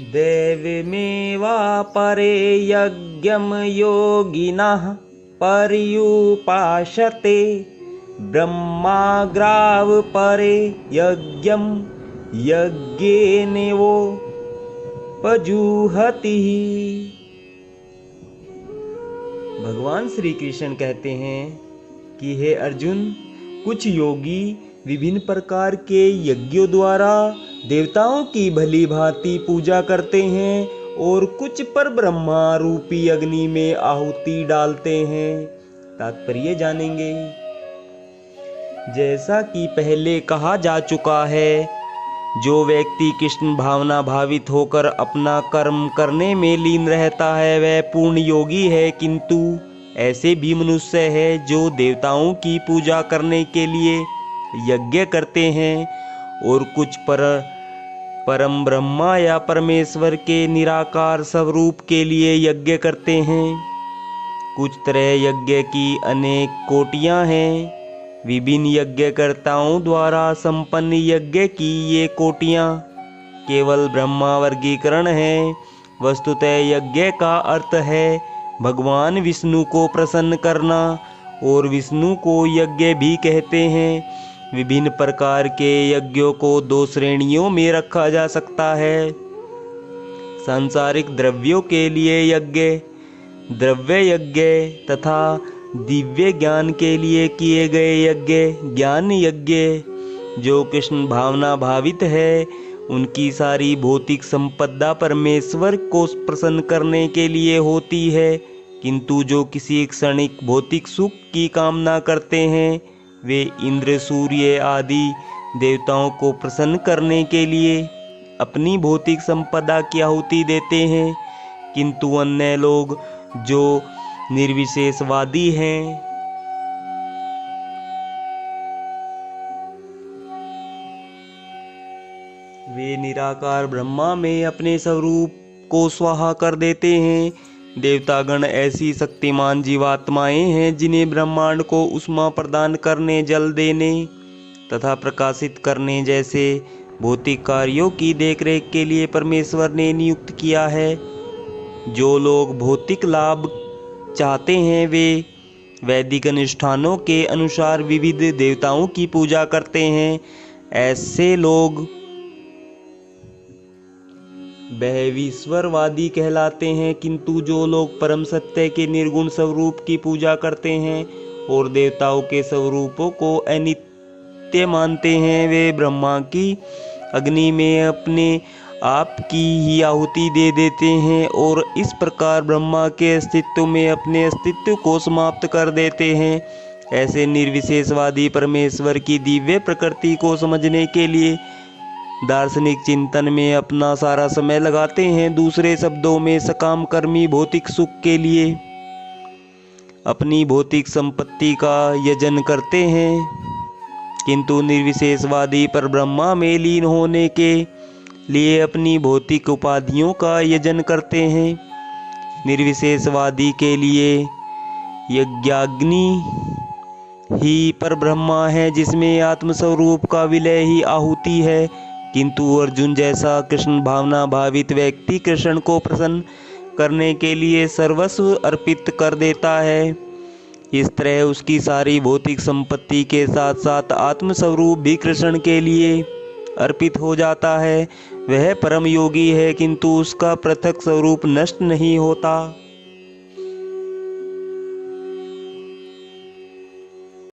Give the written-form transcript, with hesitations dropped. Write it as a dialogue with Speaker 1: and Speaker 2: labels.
Speaker 1: दैवमेवापरे यज्ञं योगिनः पर्युपासते ब्रह्माग्रावपरे यज्ञं यज्ञेनैवोपजुह्वति। भगवान श्री कृष्ण कहते हैं कि हे अर्जुन, कुछ योगी विभिन्न प्रकार के यज्ञों द्वारा देवताओं की भली भांति पूजा करते हैं और कुछ पर ब्रह्मा रूपी अग्नि में आहुति डालते हैं। तात्पर्य जानेंगे। जैसा कि पहले कहा जा चुका है, जो व्यक्ति कृष्ण भावना भावित होकर अपना कर्म करने में लीन रहता है वह पूर्ण योगी है। किंतु ऐसे भी मनुष्य है जो देवताओं की पूजा करने के लिए यज्ञ करते हैं और कुछ परम ब्रह्मा या परमेश्वर के निराकार स्वरूप के लिए यज्ञ करते हैं। कुछ तरह यज्ञ की अनेक कोटियां हैं। विभिन्न यज्ञकर्ताओं द्वारा संपन्न यज्ञ की ये कोटियां केवल ब्रह्मा वर्गीकरण है। वस्तुतः यज्ञ का अर्थ है भगवान विष्णु को प्रसन्न करना, और विष्णु को यज्ञ भी कहते हैं। विभिन्न प्रकार के यज्ञों को दो श्रेणियों में रखा जा सकता है। सांसारिक द्रव्यों के लिए यज्ञ, द्रव्य यज्ञ, तथा दिव्य ज्ञान के लिए किए गए यज्ञ, ज्ञान यज्ञ। जो कृष्ण भावना भावित है उनकी सारी भौतिक संपदा परमेश्वर को प्रसन्न करने के लिए होती है। किंतु जो किसी क्षणिक भौतिक सुख की कामना करते हैं वे इंद्र, सूर्य आदि देवताओं को प्रसन्न करने के लिए अपनी भौतिक संपदा की आहुति देते हैं। किंतु अन्य लोग जो निर्विशेषवादी हैं, वे निराकार ब्रह्मा में अपने स्वरूप को स्वाहा कर देते हैं। देवतागण ऐसी शक्तिमान जीवात्माएं हैं जिन्हें ब्रह्मांड को उष्मा प्रदान करने, जल देने तथा प्रकाशित करने जैसे भौतिक कार्यों की देखरेख के लिए परमेश्वर ने नियुक्त किया है। जो लोग भौतिक लाभ चाहते हैं वे वैदिक अनुष्ठानों के अनुसार विविध देवताओं की पूजा करते हैं। ऐसे लोग बहवीश्वरवादी कहलाते हैं। किंतु जो लोग परम सत्य के निर्गुण स्वरूप की पूजा करते हैं और देवताओं के स्वरूपों को अनित्य मानते हैं वे ब्रह्मा की अग्नि में अपने आप की ही आहुति दे देते हैं और इस प्रकार ब्रह्मा के अस्तित्व में अपने अस्तित्व को समाप्त कर देते हैं। ऐसे निर्विशेषवादी परमेश्वर की दिव्य प्रकृति को समझने के लिए दार्शनिक चिंतन में अपना सारा समय लगाते हैं। दूसरे शब्दों में सकाम कर्मी भौतिक सुख के लिए अपनी भौतिक संपत्ति का यजन करते हैं। किंतु निर्विशेषवादी पर ब्रह्मा में लीन होने के लिए अपनी भौतिक उपाधियों का यजन करते हैं। निर्विशेषवादी के लिए यज्ञाग्नि ही पर ब्रह्मा है जिसमें आत्मस्वरूप का विलय ही आहुति है। किंतु अर्जुन जैसा कृष्ण भावना भावित व्यक्ति कृष्ण को प्रसन्न करने के लिए सर्वस्व अर्पित कर देता है। इस तरह उसकी सारी भौतिक संपत्ति के साथ साथ आत्मस्वरूप भी कृष्ण के लिए अर्पित हो जाता है। वह परम योगी है, किंतु उसका पृथक स्वरूप नष्ट नहीं होता।